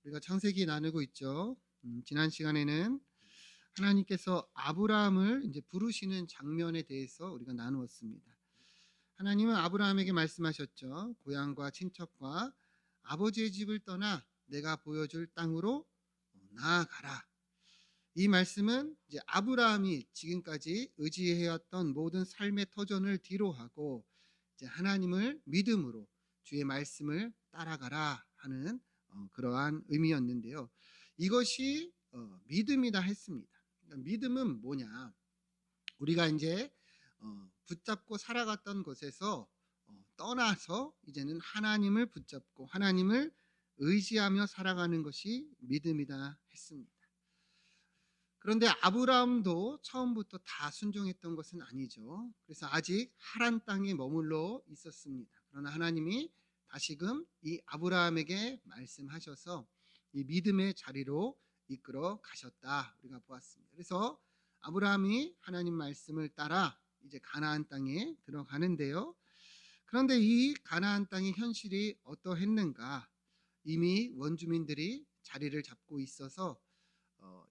우리가 창세기 나누고 있죠. 지난 시간에는 하나님께서 아브라함을 이제 부르시는 장면에 대해서 우리가 나누었습니다. 하나님은 아브라함에게 말씀하셨죠. 고향과 친척과 아버지의 집을 떠나 내가 보여줄 땅으로 나아가라. 이 말씀은 이제 아브라함이 지금까지 의지해왔던 모든 삶의 터전을 뒤로하고 이제 하나님을 믿음으로 주의 말씀을 따라가라 하는 그러한 의미였는데요. 이것이 믿음이다 했습니다. 그러니까 믿음은 뭐냐? 우리가 이제 붙잡고 살아갔던 곳에서 떠나서 이제는 하나님을 붙잡고 하나님을 의지하며 살아가는 것이 믿음이다 했습니다. 그런데 아브라함도 처음부터 다 순종했던 것은 아니죠. 그래서 아직 하란 땅에 머물러 있었습니다. 그러나 하나님이 다시금 이 아브라함에게 말씀하셔서 이 믿음의 자리로 이끌어 가셨다 우리가 보았습니다. 그래서 아브라함이 하나님 말씀을 따라 이제 가나안 땅에 들어가는데요. 그런데 이 가나안 땅의 현실이 어떠했는가? 이미 원주민들이 자리를 잡고 있어서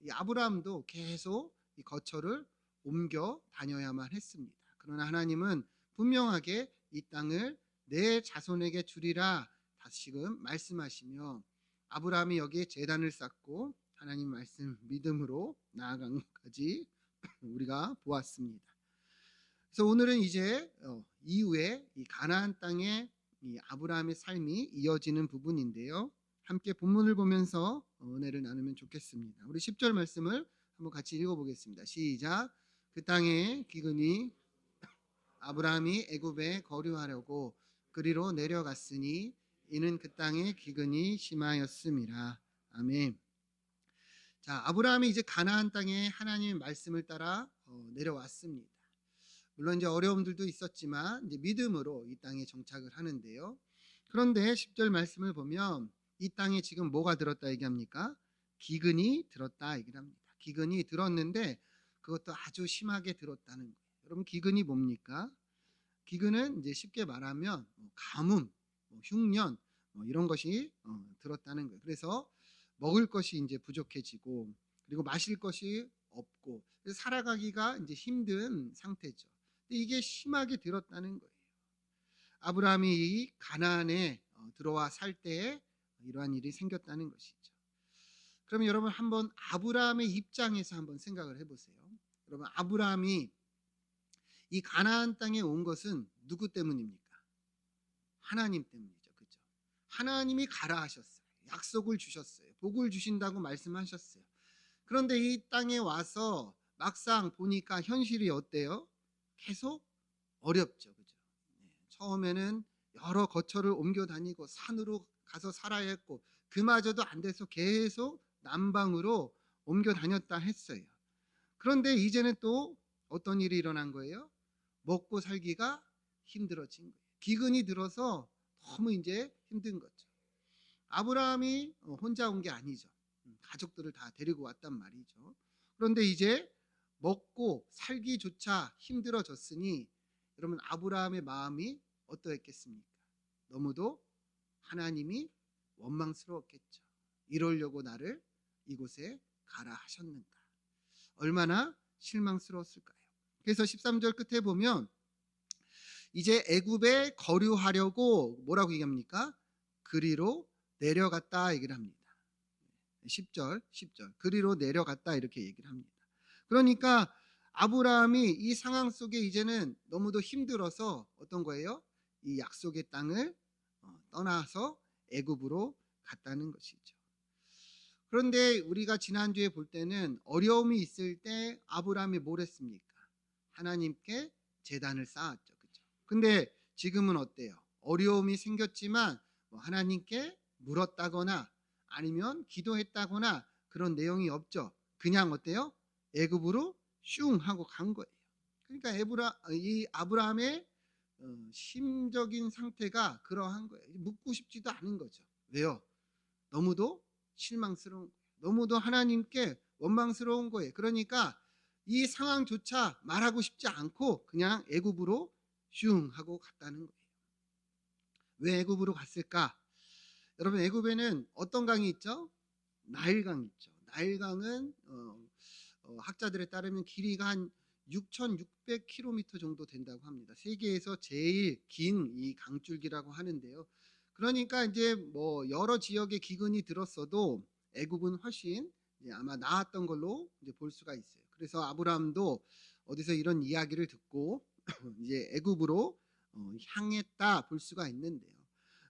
이 아브라함도 계속 이 거처를 옮겨 다녀야만 했습니다. 그러나 하나님은 분명하게 이 땅을 내 자손에게 주리라 다시금 말씀하시며 아브라함이 여기에 제단을 쌓고 하나님 말씀 믿음으로 나아간 것까지 우리가 보았습니다. 그래서 오늘은 이제 이후에 이 가나안 땅에 이 아브라함의 삶이 이어지는 부분인데요. 함께 본문을 보면서 은혜를 나누면 좋겠습니다. 우리 10절 말씀을 한번 같이 읽어보겠습니다. 시작. 그 땅에 기근이 아브라함이 애굽에 거류하려고 그리로 내려갔으니 이는 그 땅에 기근이 심하였음이라. 아멘. 자, 아브라함이 이제 가나안 땅에 하나님의 말씀을 따라 내려왔습니다. 물론 이제 어려움들도 있었지만 이제 믿음으로 이 땅에 정착을 하는데요. 그런데 10절 말씀을 보면 이 땅에 지금 뭐가 들었다 얘기합니까? 기근이 들었다 얘기를 합니다. 기근이 들었는데 그것도 아주 심하게 들었다는 거예요. 여러분 기근이 뭡니까? 기근은 이제 쉽게 말하면 가뭄, 흉년 이런 것이 들었다는 거예요. 그래서 먹을 것이 이제 부족해지고 그리고 마실 것이 없고 그래서 살아가기가 이제 힘든 상태죠. 근데 이게 심하게 들었다는 거예요. 아브라함이 이 가나안에 들어와 살 때에 이러한 일이 생겼다는 것이죠. 그러면 여러분 한번 아브라함의 입장에서 한번 생각을 해보세요. 여러분 아브라함이 이 가나안 땅에 온 것은 누구 때문입니까? 하나님 때문이죠. 그죠? 하나님이 가라 하셨어요. 약속을 주셨어요. 복을 주신다고 말씀하셨어요. 그런데 이 땅에 와서 막상 보니까 현실이 어때요? 계속 어렵죠. 그죠? 처음에는 여러 거처를 옮겨 다니고 산으로 가서 살아야 했고 그마저도 안 돼서 계속 남방으로 옮겨 다녔다 했어요. 그런데 이제는 또 어떤 일이 일어난 거예요? 먹고 살기가 힘들어진 거예요. 기근이 들어서 너무 이제 힘든 거죠. 아브라함이 혼자 온 게 아니죠. 가족들을 다 데리고 왔단 말이죠. 그런데 이제 먹고 살기조차 힘들어졌으니 여러분 아브라함의 마음이 어떠했겠습니까? 너무도 하나님이 원망스러웠겠죠. 이러려고 나를 이곳에 가라 하셨는가? 얼마나 실망스러웠을까요? 그래서 13절 끝에 보면 이제 애굽에 거류하려고 뭐라고 얘기합니까? 그리로 내려갔다 얘기를 합니다. 10절 그리로 내려갔다 이렇게 얘기를 합니다. 그러니까 아브라함이 이 상황 속에 이제는 너무도 힘들어서 어떤 거예요? 이 약속의 땅을 떠나서 애굽으로 갔다는 것이죠. 그런데 우리가 지난주에 볼 때는 어려움이 있을 때 아브라함이 뭘 했습니까? 하나님께 제단을 쌓았죠. 그죠? 근데 지금은 어때요? 어려움이 생겼지만 하나님께 물었다거나 아니면 기도했다거나 그런 내용이 없죠. 그냥 어때요? 애굽으로 슝 하고 간 거예요. 그러니까 이 아브라함의 심적인 상태가 그러한 거예요. 묻고 싶지도 않은 거죠. 왜요? 너무도 실망스러운 거예요. 너무도 하나님께 원망스러운 거예요. 그러니까 이 상황조차 말하고 싶지 않고 그냥 애굽으로 슝 하고 갔다는 거예요. 왜 애굽으로 갔을까? 여러분 애굽에는 어떤 강이 있죠? 나일강 있죠. 나일강은 학자들에 따르면 길이가 한 6,600km 정도 된다고 합니다. 세계에서 제일 긴 이 강줄기라고 하는데요. 그러니까 이제 뭐 여러 지역에 기근이 들었어도 애굽은 훨씬 이제 아마 나았던 걸로 이제 볼 수가 있어요. 그래서 아브라함도 어디서 이런 이야기를 듣고 이제 애굽으로 향했다 볼 수가 있는데요.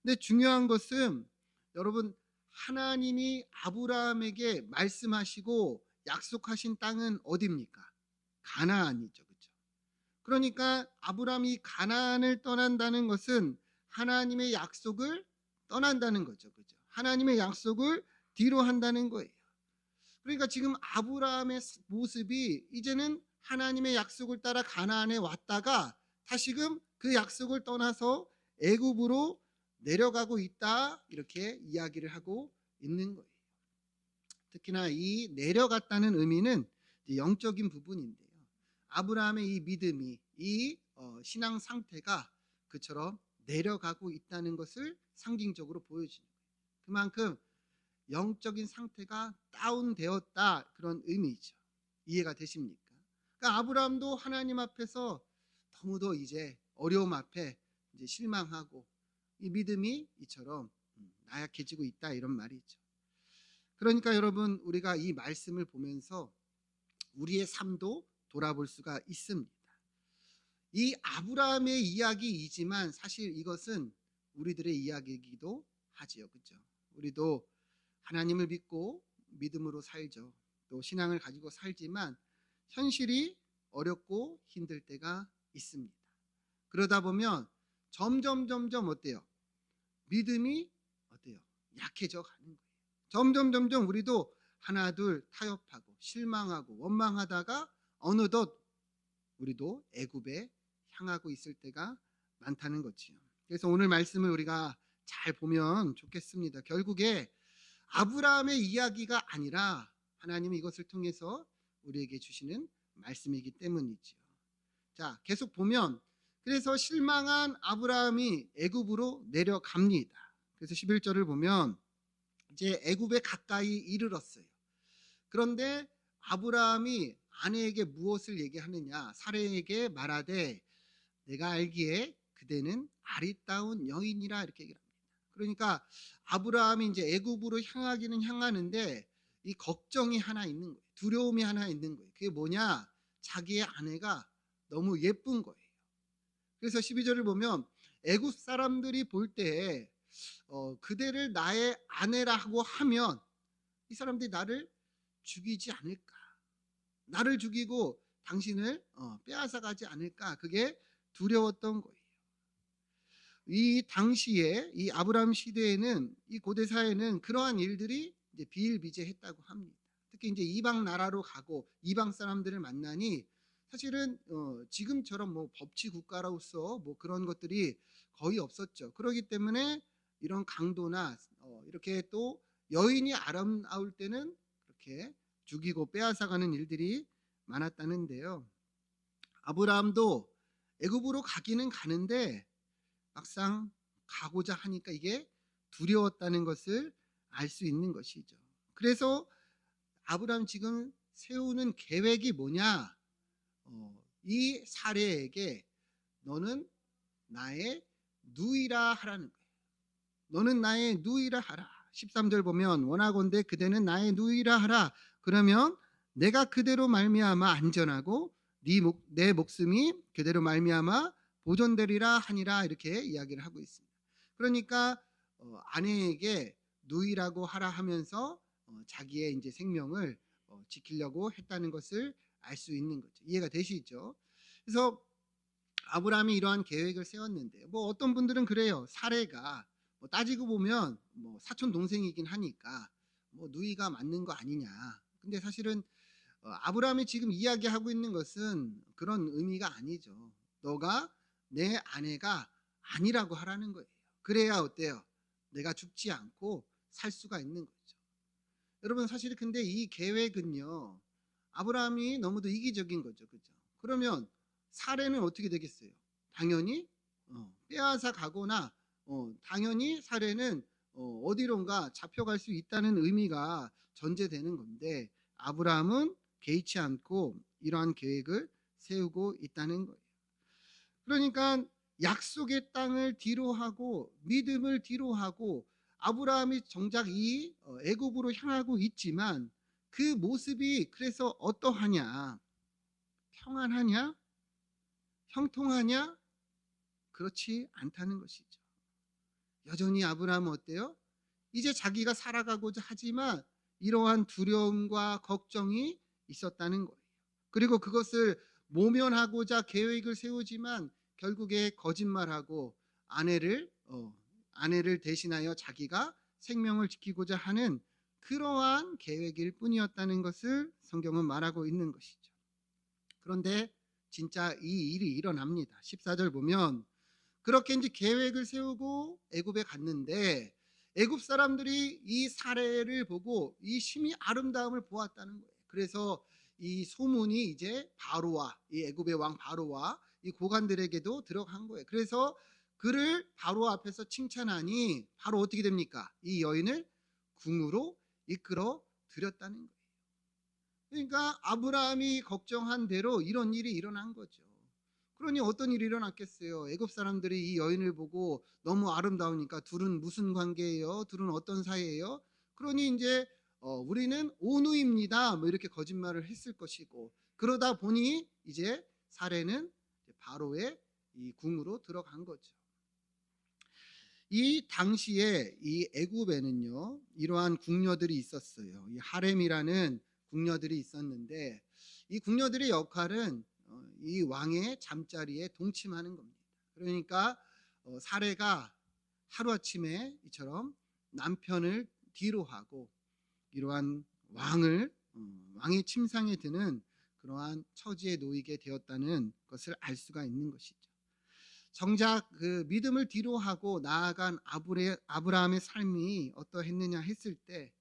근데 중요한 것은 여러분, 하나님이 아브라함에게 말씀하시고 약속하신 땅은 어디입니까? 가나안이죠. 그렇죠? 그러니까 아브라함이 가나안을 떠난다는 것은 하나님의 약속을 떠난다는 거죠. 그죠? 하나님의 약속을 뒤로 한다는 거예요. 그러니까 지금 아브라함의 모습이 이제는 하나님의 약속을 따라 가나안에 왔다가 다시금 그 약속을 떠나서 애굽으로 내려가고 있다, 이렇게 이야기를 하고 있는 거예요. 특히나 이 내려갔다는 의미는 영적인 부분인데요. 아브라함의 이 믿음이, 이 신앙 상태가 그처럼 내려가고 있다는 것을 상징적으로 보여주는 거예요. 그만큼 영적인 상태가 다운되었다, 그런 의미죠. 이해가 되십니까? 그러니까 아브라함도 하나님 앞에서 너무도 이제 어려움 앞에 이제 실망하고 이 믿음이 이처럼 나약해지고 있다, 이런 말이죠. 그러니까 여러분, 우리가 이 말씀을 보면서 우리의 삶도 돌아볼 수가 있습니다. 이 아브라함의 이야기이지만 사실 이것은 우리들의 이야기이기도 하지요. 그렇죠? 우리도 하나님을 믿고 믿음으로 살죠. 또 신앙을 가지고 살지만 현실이 어렵고 힘들 때가 있습니다. 그러다 보면 점점 어때요? 믿음이 어때요? 약해져 가는 거예요. 점점 우리도 하나 둘 타협하고 실망하고 원망하다가 어느덧 우리도 애굽에 향하고 있을 때가 많다는 거지요. 그래서 오늘 말씀을 우리가 잘 보면 좋겠습니다. 결국에 아브라함의 이야기가 아니라 하나님이 이것을 통해서 우리에게 주시는 말씀이기 때문이지요. 자, 계속 보면 그래서 실망한 아브라함이 애굽으로 내려갑니다. 그래서 11절을 보면 이제 애굽에 가까이 이르렀어요. 그런데 아브라함이 아내에게 무엇을 얘기하느냐? 사레에게 말하되 내가 알기에 그대는 아리따운 여인이라, 이렇게 얘기를 합니다. 그러니까 아브라함이 이제 애굽으로 향하기는 향하는데 이 걱정이 하나 있는 거예요. 두려움이 하나 있는 거예요. 그게 뭐냐? 자기의 아내가 너무 예쁜 거예요. 그래서 12절을 보면 애굽 사람들이 볼 때 그대를 나의 아내라고 하면 이 사람들이 나를 죽이지 않을까? 나를 죽이고 당신을 빼앗아 가지 않을까? 그게 두려웠던 거예요. 이 당시에 이 아브라함 시대에는, 이 고대 사회는 그러한 일들이 이제 비일비재했다고 합니다. 특히 이제 이방 나라로 가고 이방 사람들을 만나니 사실은 지금처럼 뭐 법치 국가로서 뭐 그런 것들이 거의 없었죠. 그렇기 때문에 이런 강도나 이렇게 또 여인이 아름다울 때는 그렇게 죽이고 빼앗아가는 일들이 많았다는데요. 아브라함도 애굽으로 가기는 가는데 막상 가고자 하니까 이게 두려웠다는 것을 알 수 있는 것이죠. 그래서 아브라함 지금 세우는 계획이 뭐냐? 이 사례에게 너는 나의 누이라 하라는 거예요. 너는 나의 누이라 하라. 13절 보면 원하건대 그대는 나의 누이라 하라. 그러면 내가 그대로 말미암아 안전하고 내 목숨이 그대로 말미암아 보존되리라 하니라, 이렇게 이야기를 하고 있습니다. 그러니까 아내에게 누이라고 하라 하면서 자기의 이제 생명을 지키려고 했다는 것을 알 수 있는 거죠. 이해가 되시죠? 그래서 아브라함이 이러한 계획을 세웠는데 뭐 어떤 분들은 그래요. 사례가 뭐 따지고 보면 뭐 사촌 동생이긴 하니까 뭐 누이가 맞는 거 아니냐. 근데 사실은 아브라함이 지금 이야기하고 있는 것은 그런 의미가 아니죠. 너가 내 아내가 아니라고 하라는 거예요. 그래야 어때요? 내가 죽지 않고 살 수가 있는 거죠. 여러분, 사실 근데 이 계획은요, 아브라함이 너무도 이기적인 거죠. 그죠? 그러면 사례는 어떻게 되겠어요? 당연히 빼앗아 가거나 당연히 사례는 어디론가 잡혀갈 수 있다는 의미가 전제되는 건데 아브라함은 개의치 않고 이러한 계획을 세우고 있다는 거예요. 그러니까 약속의 땅을 뒤로하고 믿음을 뒤로하고 아브라함이 정작 이 애굽으로 향하고 있지만 그 모습이 그래서 어떠하냐? 평안하냐? 형통하냐? 그렇지 않다는 것이죠. 여전히 아브라함은 어때요? 이제 자기가 살아가고자 하지만 이러한 두려움과 걱정이 있었다는 거예요. 그리고 그것을 모면하고자 계획을 세우지만 결국에 거짓말하고 아내를 대신하여 자기가 생명을 지키고자 하는 그러한 계획일 뿐이었다는 것을 성경은 말하고 있는 것이죠. 그런데 진짜 이 일이 일어납니다. 14절 보면 그렇게 이제 계획을 세우고 애굽에 갔는데 애굽 사람들이 이 사례를 보고 이 심히 아름다움을 보았다는 거예요. 그래서 이 소문이 이제 바로와 이 애굽의 왕 바로와 이 고관들에게도 들어간 거예요. 그래서 그를 바로 앞에서 칭찬하니 바로 어떻게 됩니까? 이 여인을 궁으로 이끌어 들였다는 거예요. 그러니까 아브라함이 걱정한 대로 이런 일이 일어난 거죠. 그러니 어떤 일이 일어났겠어요? 애굽 사람들이 이 여인을 보고 너무 아름다우니까 둘은 무슨 관계예요? 둘은 어떤 사이예요? 그러니 이제 우리는 온우입니다. 뭐 이렇게 거짓말을 했을 것이고 그러다 보니 이제 사례는 바로의 이 궁으로 들어간 거죠. 이 당시에 이 애굽에는요 이러한 궁녀들이 있었어요. 이 하렘이라는 궁녀들이 있었는데 이 궁녀들의 역할은 이 왕의 잠자리에 동침하는 겁니다. 그러니까 사례가 하루아침에 이처럼 남편을 뒤로 하고 이러한 왕의 침상에 드는 그러한 처지에 놓이게 되었다는 것을 알 수가 있는 것이죠. 정작 그 믿음을 뒤로 하고 나아간 아브라함의 삶이 어떠했느냐 했을 때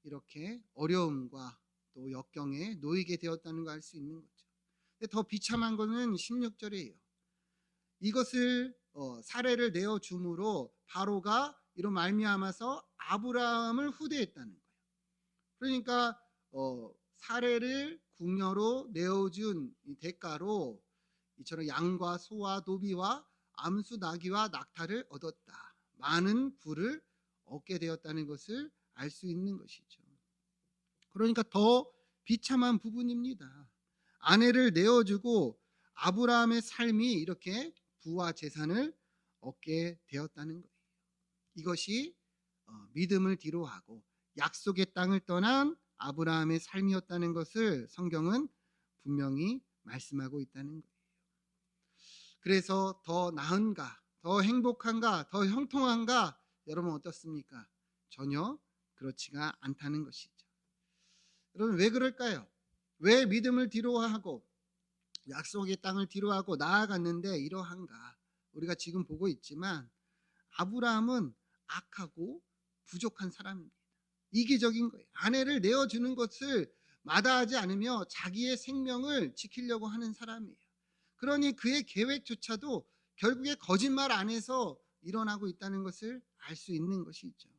이렇게 어려움과 또 역경에 놓이게 되었다는 걸 알 수 있는 거죠. 더 비참한 것은 16절이에요. 이것을 사례를 내어 줌으로 바로가 이런 말미암아서 아브라함을 후대했다는 거예요. 그러니까 사례를 궁녀로 내어준 대가로 이처럼 양과 소와 노비와 암수 나귀와 낙타를 얻었다. 많은 부를 얻게 되었다는 것을 알 수 있는 것이죠. 그러니까 더 비참한 부분입니다. 아내를 내어주고 아브라함의 삶이 이렇게 부와 재산을 얻게 되었다는 거예요. 이것이 믿음을 뒤로하고 약속의 땅을 떠난 아브라함의 삶이었다는 것을 성경은 분명히 말씀하고 있다는 거예요. 그래서 더 나은가, 더 행복한가, 더 형통한가? 여러분 어떻습니까? 전혀 그렇지가 않다는 것이죠. 여러분 왜 그럴까요? 왜 믿음을 뒤로하고 약속의 땅을 뒤로하고 나아갔는데 이러한가? 우리가 지금 보고 있지만 아브라함은 악하고 부족한 사람입니다. 이기적인 거예요. 아내를 내어주는 것을 마다하지 않으며 자기의 생명을 지키려고 하는 사람이에요. 그러니 그의 계획조차도 결국에 거짓말 안에서 일어나고 있다는 것을 알 수 있는 것이죠.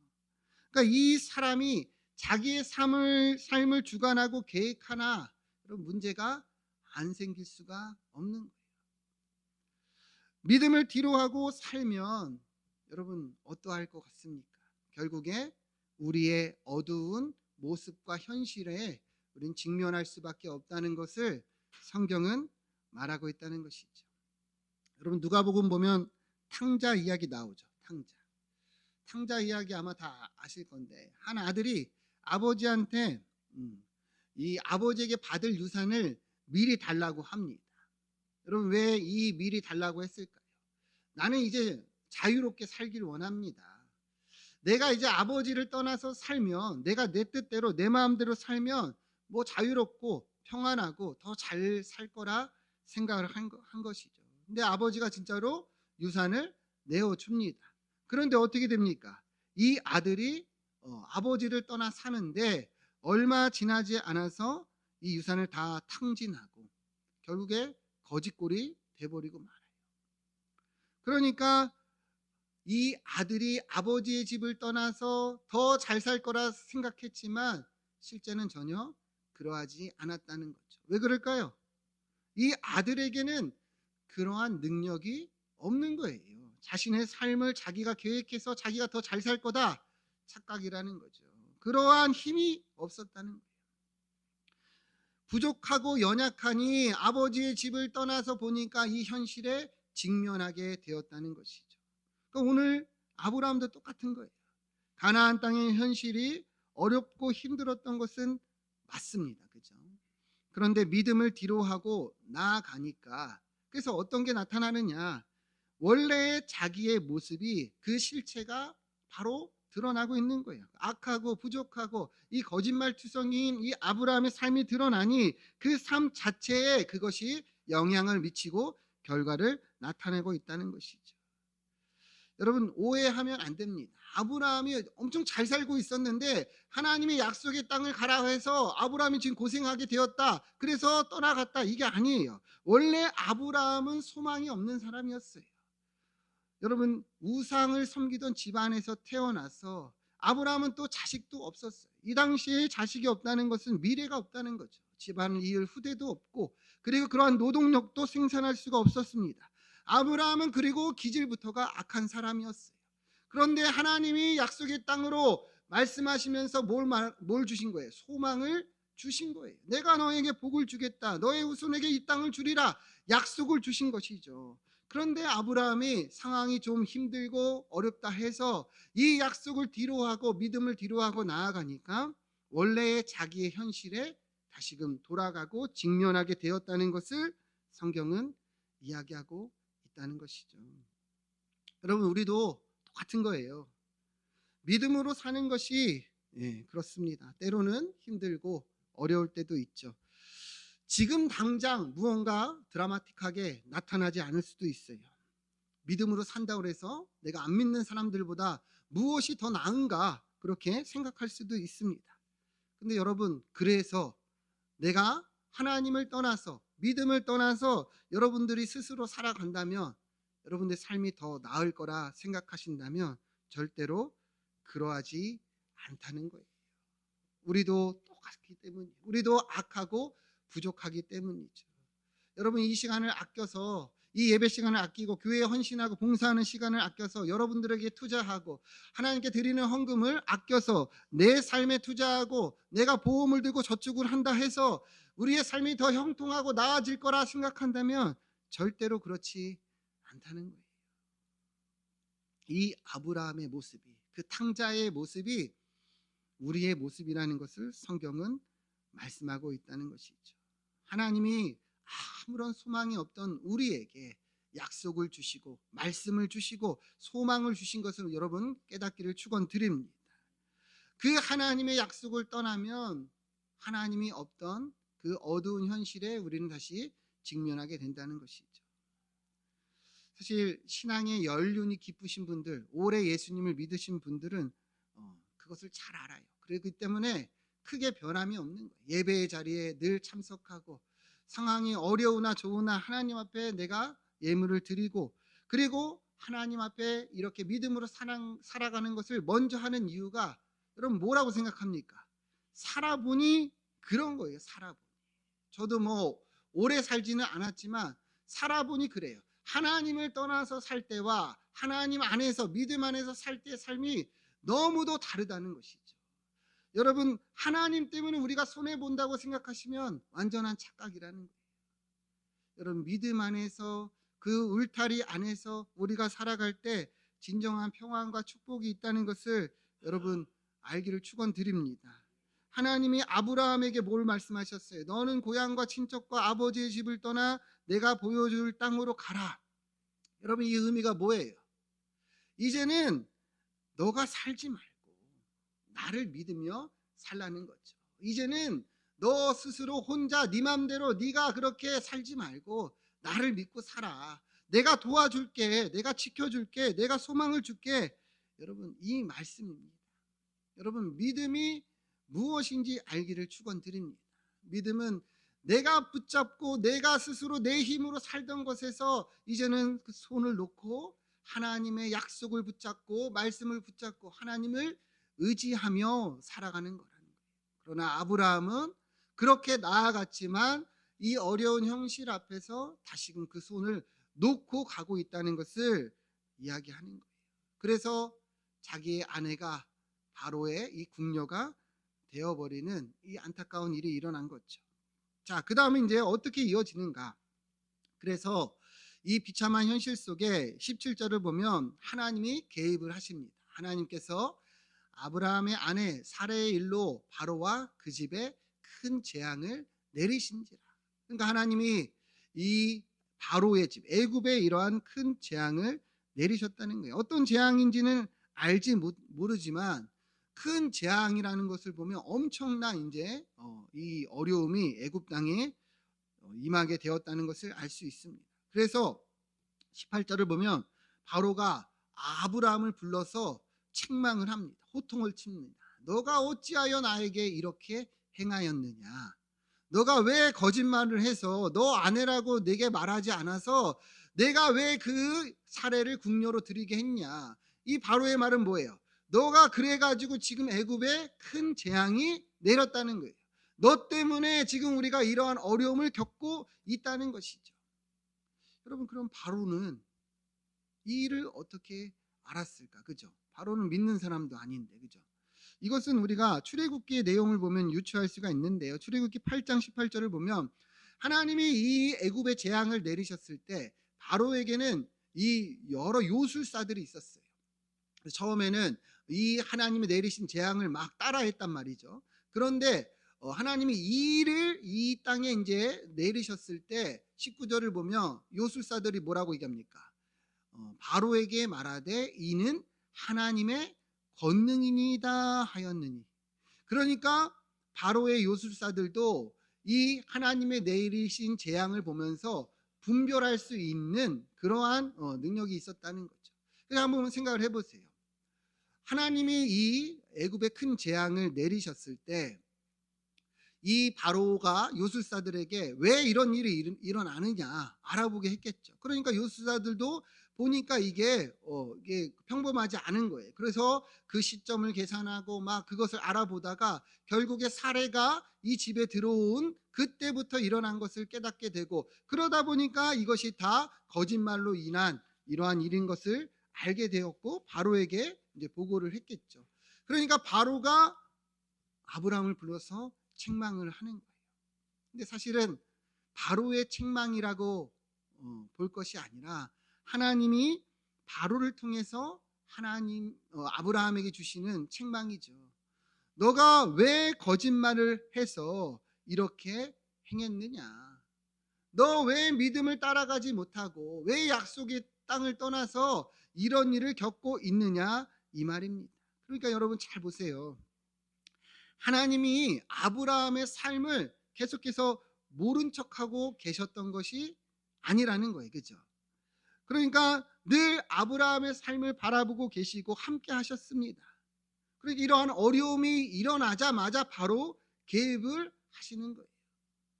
그러니까 이 사람이 자기의 삶을 주관하고 계획하나 그런 문제가 안 생길 수가 없는 거예요. 믿음을 뒤로하고 살면 여러분 어떠할 것 같습니까? 결국에 우리의 어두운 모습과 현실에 우리는 직면할 수밖에 없다는 것을 성경은 말하고 있다는 것이죠. 여러분 누가복음 보면 탕자 이야기 나오죠. 탕자 이야기 아마 다 아실 건데 한 아들이 아버지한테 이 아버지에게 받을 유산을 미리 달라고 합니다. 여러분 왜 이 미리 달라고 했을까요? 나는 이제 자유롭게 살길 원합니다. 내가 이제 아버지를 떠나서 살면 내가 내 뜻대로 내 마음대로 살면 뭐 자유롭고 평안하고 더 잘 살 거라 생각을 한 것이죠. 근데 아버지가 진짜로 유산을 내어줍니다. 그런데 어떻게 됩니까? 이 아들이 아버지를 떠나 사는데 얼마 지나지 않아서 이 유산을 다 탕진하고 결국에 거지꼴이 돼버리고 말아요. 그러니까 이 아들이 아버지의 집을 떠나서 더 잘 살 거라 생각했지만 실제는 전혀 그러하지 않았다는 거죠. 왜 그럴까요? 이 아들에게는 그러한 능력이 없는 거예요. 자신의 삶을 자기가 계획해서 자기가 더 잘 살 거다 착각이라는 거죠. 그러한 힘이 없었다는 거예요. 부족하고 연약하니 아버지의 집을 떠나서 보니까 이 현실에 직면하게 되었다는 것이죠. 그러니까 오늘 아브라함도 똑같은 거예요. 가나안 땅의 현실이 어렵고 힘들었던 것은 맞습니다. 그죠? 그런데 믿음을 뒤로하고 나아가니까 그래서 어떤 게 나타나느냐? 원래의 자기의 모습이 그 실체가 바로 드러나고 있는 거예요. 악하고 부족하고 이 거짓말투성이인 이 아브라함의 삶이 드러나니 그 삶 자체에 그것이 영향을 미치고 결과를 나타내고 있다는 것이죠. 여러분 오해하면 안 됩니다. 아브라함이 엄청 잘 살고 있었는데 하나님의 약속의 땅을 가라 해서 아브라함이 지금 고생하게 되었다. 그래서 떠나갔다. 이게 아니에요. 원래 아브라함은 소망이 없는 사람이었어요. 여러분 우상을 섬기던 집안에서 태어나서 아브라함은 또 자식도 없었어요. 이 당시에 자식이 없다는 것은 미래가 없다는 거죠. 집안을 이을 후대도 없고 그리고 그러한 노동력도 생산할 수가 없었습니다. 아브라함은 그리고 기질부터가 악한 사람이었어요. 그런데 하나님이 약속의 땅으로 말씀하시면서 뭘 주신 거예요? 소망을 주신 거예요. 내가 너에게 복을 주겠다. 너의 후손에게 이 땅을 주리라. 약속을 주신 것이죠. 그런데 아브라함이 상황이 좀 힘들고 어렵다 해서 이 약속을 뒤로하고 믿음을 뒤로하고 나아가니까 원래의 자기의 현실에 다시금 돌아가고 직면하게 되었다는 것을 성경은 이야기하고 있다는 것이죠. 여러분 우리도 똑같은 거예요. 믿음으로 사는 것이 그렇습니다. 때로는 힘들고 어려울 때도 있죠. 지금 당장 무언가 드라마틱하게 나타나지 않을 수도 있어요. 믿음으로 산다고 해서 내가 안 믿는 사람들보다 무엇이 더 나은가 그렇게 생각할 수도 있습니다. 근데 여러분 그래서 내가 하나님을 떠나서 믿음을 떠나서 여러분들이 스스로 살아간다면 여러분들의 삶이 더 나을 거라 생각하신다면 절대로 그러하지 않다는 거예요. 우리도 똑같기 때문이에요. 우리도 악하고 부족하기 때문이죠. 여러분 이 시간을 아껴서 이 예배 시간을 아끼고 교회에 헌신하고 봉사하는 시간을 아껴서 여러분들에게 투자하고 하나님께 드리는 헌금을 아껴서 내 삶에 투자하고 내가 보험을 들고 저축을 한다 해서 우리의 삶이 더 형통하고 나아질 거라 생각한다면 절대로 그렇지 않다는 거예요. 이 아브라함의 모습이 그 탕자의 모습이 우리의 모습이라는 것을 성경은 말씀하고 있다는 것이죠. 하나님이 아무런 소망이 없던 우리에게 약속을 주시고 말씀을 주시고 소망을 주신 것을 여러분 깨닫기를 축원드립니다. 그 하나님의 약속을 떠나면 하나님이 없던 그 어두운 현실에 우리는 다시 직면하게 된다는 것이죠. 사실 신앙의 연륜이 깊으신 분들, 오래 예수님을 믿으신 분들은 그것을 잘 알아요. 그렇기 때문에 크게 변함이 없는 거예요. 예배의 자리에 늘 참석하고 상황이 어려우나 좋으나 하나님 앞에 내가 예물을 드리고 그리고 하나님 앞에 이렇게 믿음으로 살아가는 것을 먼저 하는 이유가 여러분 뭐라고 생각합니까? 살아보니 그런 거예요. 살아보니. 저도 뭐 오래 살지는 않았지만 살아보니 그래요. 하나님을 떠나서 살 때와 하나님 안에서 믿음 안에서 살 때의 삶이 너무도 다르다는 것이죠. 여러분 하나님 때문에 우리가 손해본다고 생각하시면 완전한 착각이라는 거예요. 여러분 믿음 안에서 그 울타리 안에서 우리가 살아갈 때 진정한 평안과 축복이 있다는 것을 여러분 알기를 축원드립니다. 하나님이 아브라함에게 뭘 말씀하셨어요? 너는 고향과 친척과 아버지의 집을 떠나 내가 보여줄 땅으로 가라. 여러분 이 의미가 뭐예요? 이제는 너가 살지 말고 나를 믿으며 살라는 거죠. 이제는 너 스스로 혼자 네 맘대로 네가 그렇게 살지 말고 나를 믿고 살아. 내가 도와줄게. 내가 지켜줄게. 내가 소망을 줄게. 여러분 이 말씀입니다. 여러분 믿음이 무엇인지 알기를 축원드립니다. 믿음은 내가 붙잡고 내가 스스로 내 힘으로 살던 것에서 이제는 그 손을 놓고 하나님의 약속을 붙잡고 말씀을 붙잡고 하나님을 의지하며 살아가는 거라는 거예요. 그러나 아브라함은 그렇게 나아갔지만 이 어려운 현실 앞에서 다시금 그 손을 놓고 가고 있다는 것을 이야기하는 거예요. 그래서 자기의 아내가 바로의 이 궁녀가 되어버리는 이 안타까운 일이 일어난 거죠. 자, 그 다음에 이제 어떻게 이어지는가? 그래서 이 비참한 현실 속에 17절을 보면 하나님이 개입을 하십니다. 하나님께서 아브라함의 아내 사레의 일로 바로와 그 집에 큰 재앙을 내리신지라. 그러니까 하나님이 이 바로의 집 애굽에 이러한 큰 재앙을 내리셨다는 거예요. 어떤 재앙인지는 알지 모르지만 큰 재앙이라는 것을 보면 엄청난 이제 이 어려움이 애굽 땅에 임하게 되었다는 것을 알 수 있습니다. 그래서 18절을 보면 바로가 아브라함을 불러서 책망을 합니다. 호통을 칩니다. 너가 어찌하여 나에게 이렇게 행하였느냐? 너가 왜 거짓말을 해서 너 아내라고 내게 말하지 않아서 내가 왜 그 사례를 궁녀로 드리게 했냐? 이 바로의 말은 뭐예요? 너가 그래가지고 지금 애굽에 큰 재앙이 내렸다는 거예요. 너 때문에 지금 우리가 이러한 어려움을 겪고 있다는 것이죠. 여러분, 그럼 바로는 이 일을 어떻게 알았을까? 그죠? 바로는 믿는 사람도 아닌데, 그죠? 이것은 우리가 출애굽기의 내용을 보면 유추할 수가 있는데요. 출애굽기 8장 18절을 보면 하나님이 이 애굽의 재앙을 내리셨을 때 바로에게는 이 여러 요술사들이 있었어요. 처음에는 이 하나님이 내리신 재앙을 막 따라했단 말이죠. 그런데 하나님이 이 일을 이 땅에 이제 내리셨을 때 19절을 보면 요술사들이 뭐라고 얘기합니까? 바로에게 말하되 이는 하나님의 권능이니이다 하였느니. 그러니까 바로의 요술사들도 이 하나님의 내리신 재앙을 보면서 분별할 수 있는 그러한 능력이 있었다는 거죠. 그래서 한번 생각을 해보세요. 하나님이 이 애굽의 큰 재앙을 내리셨을 때 이 바로가 요술사들에게 왜 이런 일이 일어나느냐 알아보게 했겠죠. 그러니까 요술사들도 보니까 이게 평범하지 않은 거예요. 그래서 그 시점을 계산하고 막 그것을 알아보다가 결국에 사례가 이 집에 들어온 그때부터 일어난 것을 깨닫게 되고, 그러다 보니까 이것이 다 거짓말로 인한 이러한 일인 것을 알게 되었고 바로에게 이제 보고를 했겠죠. 그러니까 바로가 아브라함을 불러서 책망을 하는 거예요. 근데 사실은 바로의 책망이라고 볼 것이 아니라 하나님이 바로를 통해서 아브라함에게 주시는 책망이죠. 너가 왜 거짓말을 해서 이렇게 행했느냐? 너 왜 믿음을 따라가지 못하고 왜 약속의 땅을 떠나서 이런 일을 겪고 있느냐? 이 말입니다. 그러니까 여러분 잘 보세요. 하나님이 아브라함의 삶을 계속해서 모른 척하고 계셨던 것이 아니라는 거예요. 그죠? 그러니까 늘 아브라함의 삶을 바라보고 계시고 함께 하셨습니다. 그러니까 이러한 어려움이 일어나자마자 바로 개입을 하시는 거예요.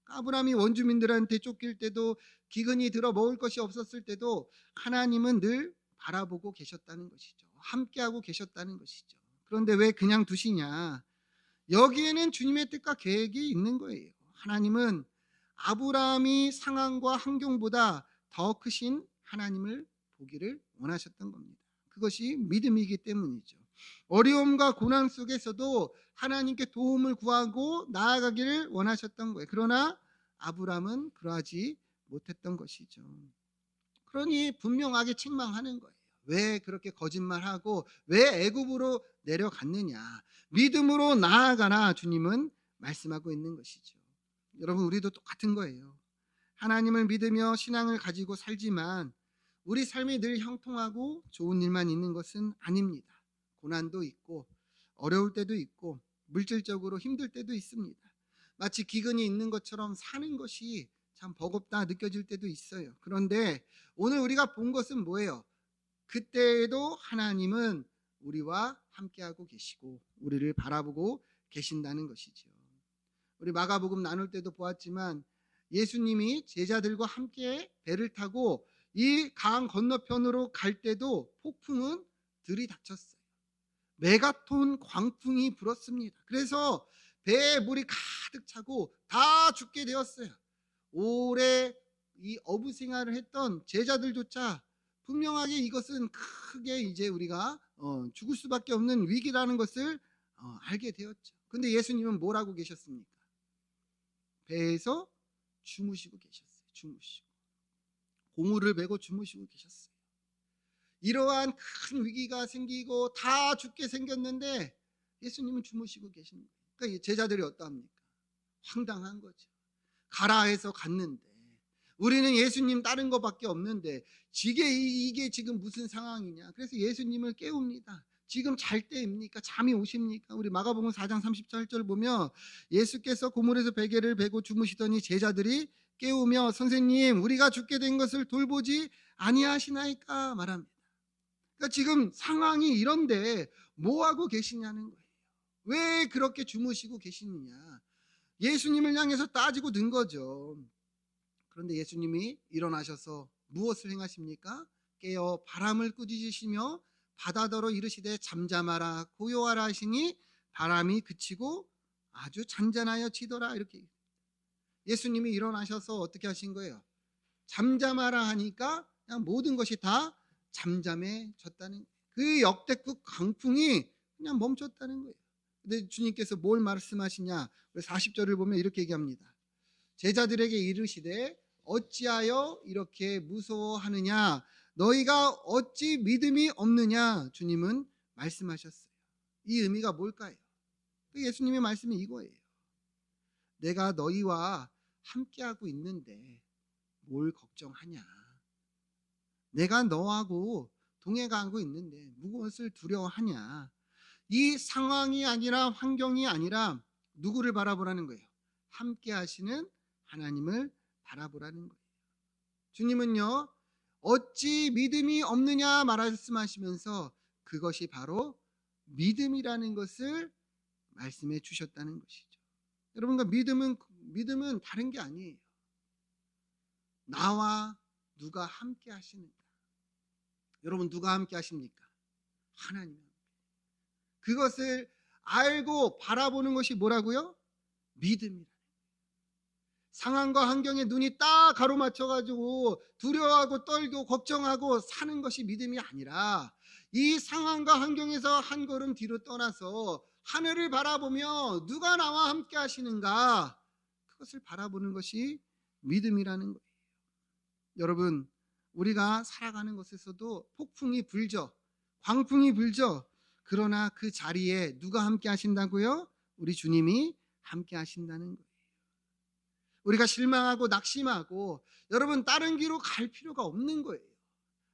아브라함이 원주민들한테 쫓길 때도 기근이 들어 먹을 것이 없었을 때도 하나님은 늘 바라보고 계셨다는 것이죠. 함께하고 계셨다는 것이죠. 그런데 왜 그냥 두시냐? 여기에는 주님의 뜻과 계획이 있는 거예요. 하나님은 아브라함이 상황과 환경보다 더 크신 하나님을 보기를 원하셨던 겁니다. 그것이 믿음이기 때문이죠. 어려움과 고난 속에서도 하나님께 도움을 구하고 나아가기를 원하셨던 거예요. 그러나 아브라함은 그러하지 못했던 것이죠. 그러니 분명하게 책망하는 거예요. 왜 그렇게 거짓말하고 왜 애굽으로 내려갔느냐? 믿음으로 나아가라 주님은 말씀하고 있는 것이죠. 여러분, 우리도 똑같은 거예요. 하나님을 믿으며 신앙을 가지고 살지만 우리 삶이 늘 형통하고 좋은 일만 있는 것은 아닙니다. 고난도 있고 어려울 때도 있고 물질적으로 힘들 때도 있습니다. 마치 기근이 있는 것처럼 사는 것이 참 버겁다 느껴질 때도 있어요. 그런데 오늘 우리가 본 것은 뭐예요? 그때에도 하나님은 우리와 함께하고 계시고 우리를 바라보고 계신다는 것이죠. 우리 마가복음 나눌 때도 보았지만 예수님이 제자들과 함께 배를 타고 이 강 건너편으로 갈 때도 폭풍은 들이닥쳤어요. 메가톤 광풍이 불었습니다. 그래서 배에 물이 가득 차고 다 죽게 되었어요. 오래 이 어부 생활을 했던 제자들조차 분명하게 이것은 크게 이제 우리가 죽을 수밖에 없는 위기라는 것을 알게 되었죠. 근데 예수님은 뭐라고 계셨습니까? 배에서 주무시고 계셨어요. 주무시고 고무를 메고 주무시고 계셨어요. 이러한 큰 위기가 생기고 다 죽게 생겼는데 예수님은 주무시고 계신 거예요. 그러니까 제자들이 어떠합니까? 황당한 거죠. 가라 해서 갔는데 우리는 예수님 따른 것밖에 없는데 이게 지금 무슨 상황이냐. 그래서 예수님을 깨웁니다. 지금 잘 때입니까? 잠이 오십니까? 우리 마가복음 4장 38절 보면 예수께서 고물에서 베개를 베고 주무시더니 제자들이 깨우며 선생님 우리가 죽게 된 것을 돌보지 아니하시나이까 말합니다. 그러니까 지금 상황이 이런데 뭐 하고 계시냐는 거예요. 왜 그렇게 주무시고 계시느냐. 예수님을 향해서 따지고 든 거죠. 그런데 예수님이 일어나셔서 무엇을 행하십니까? 깨어 바람을 꾸짖으시며 바다더러 이르시되 잠잠하라 고요하라 하시니 바람이 그치고 아주 잔잔하여 치더라. 이렇게 예수님이 일어나셔서 어떻게 하신 거예요? 잠잠하라 하니까 그냥 모든 것이 다 잠잠해졌다는, 그 역대급 강풍이 그냥 멈췄다는 거예요. 근데 주님께서 뭘 말씀하시냐? 40절을 보면 이렇게 얘기합니다. 제자들에게 이르시되 어찌하여 이렇게 무서워하느냐? 너희가 어찌 믿음이 없느냐? 주님은 말씀하셨어요. 이 의미가 뭘까요? 예수님의 말씀이 이거예요. 내가 너희와 함께하고 있는데 뭘 걱정하냐? 내가 너하고 동행하고 있는데 무엇을 두려워하냐? 이 상황이 아니라 환경이 아니라 누구를 바라보라는 거예요? 함께 하시는 하나님을 바라보라는 거예요. 주님은요, 어찌 믿음이 없느냐 말씀하시면서 그것이 바로 믿음이라는 것을 말씀해 주셨다는 것이죠. 여러분과 믿음은 다른 게 아니에요. 나와 누가 함께 하시는가? 여러분 누가 함께 하십니까? 하나님. 그것을 알고 바라보는 것이 뭐라고요? 믿음이라. 상황과 환경에 눈이 딱 가로막혀가지고 두려워하고 떨고 걱정하고 사는 것이 믿음이 아니라 이 상황과 환경에서 한 걸음 뒤로 떠나서 하늘을 바라보며 누가 나와 함께 하시는가, 그것을 바라보는 것이 믿음이라는 거예요. 여러분, 우리가 살아가는 것에서도 폭풍이 불죠. 광풍이 불죠. 그러나 그 자리에 누가 함께 하신다고요? 우리 주님이 함께 하신다는 거예요. 우리가 실망하고 낙심하고 여러분 다른 길로 갈 필요가 없는 거예요.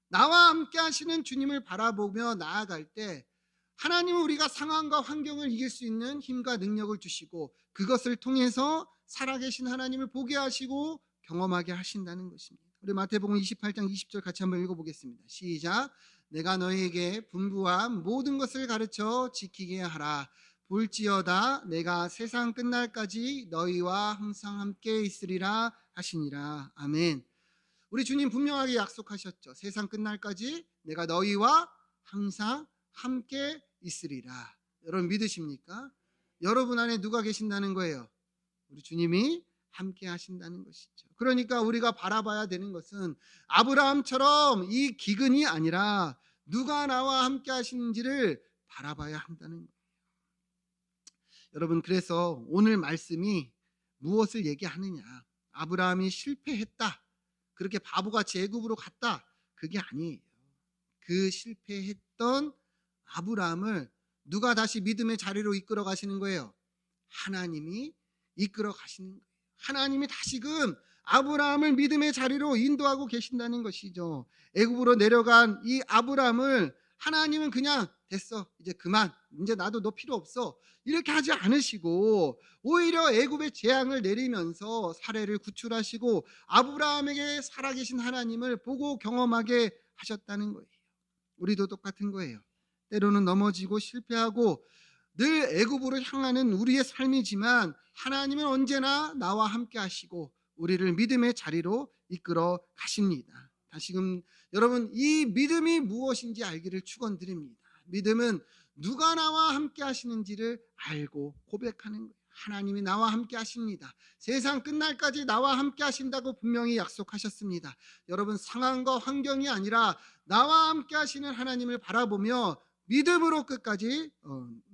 나와 함께 하시는 주님을 바라보며 나아갈 때 하나님은 우리가 상황과 환경을 이길 수 있는 힘과 능력을 주시고 그것을 통해서 살아계신 하나님을 보게 하시고 경험하게 하신다는 것입니다. 우리 마태복음 28장 20절 같이 한번 읽어보겠습니다. 시작. 내가 너희에게 분부한 모든 것을 가르쳐 지키게 하라. 볼지어다 내가 세상 끝날까지 너희와 항상 함께 있으리라 하시니라. 아멘. 우리 주님 분명하게 약속하셨죠. 세상 끝날까지 내가 너희와 항상 함께 있으리라. 여러분 믿으십니까? 여러분 안에 누가 계신다는 거예요? 우리 주님이 함께 하신다는 것이죠. 그러니까 우리가 바라봐야 되는 것은 아브라함처럼 이 기근이 아니라 누가 나와 함께 하시는지를 바라봐야 한다는 거예요. 여러분, 그래서 오늘 말씀이 무엇을 얘기하느냐? 아브라함이 실패했다, 그렇게 바보같이 애굽으로 갔다, 그게 아니에요. 그 실패했던 아브라함을 누가 다시 믿음의 자리로 이끌어 가시는 거예요? 하나님이 이끌어 가시는 거예요. 하나님이 다시금 아브라함을 믿음의 자리로 인도하고 계신다는 것이죠. 애굽으로 내려간 이 아브라함을 하나님은 그냥 됐어, 이제 그만, 이제 나도 너 필요 없어, 이렇게 하지 않으시고 오히려 애굽의 재앙을 내리면서 사례를 구출하시고 아브라함에게 살아계신 하나님을 보고 경험하게 하셨다는 거예요. 우리도 똑같은 거예요. 때로는 넘어지고 실패하고 늘 애굽으로 향하는 우리의 삶이지만 하나님은 언제나 나와 함께 하시고 우리를 믿음의 자리로 이끌어 가십니다. 다시금 여러분 이 믿음이 무엇인지 알기를 축원드립니다. 믿음은 누가 나와 함께 하시는지를 알고 고백하는 거예요. 하나님이 나와 함께 하십니다. 세상 끝날까지 나와 함께 하신다고 분명히 약속하셨습니다. 여러분 상황과 환경이 아니라 나와 함께 하시는 하나님을 바라보며 믿음으로 끝까지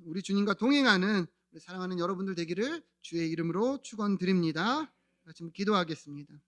우리 주님과 동행하는 사랑하는 여러분들 되기를 주의 이름으로 축원드립니다. 지금 기도하겠습니다.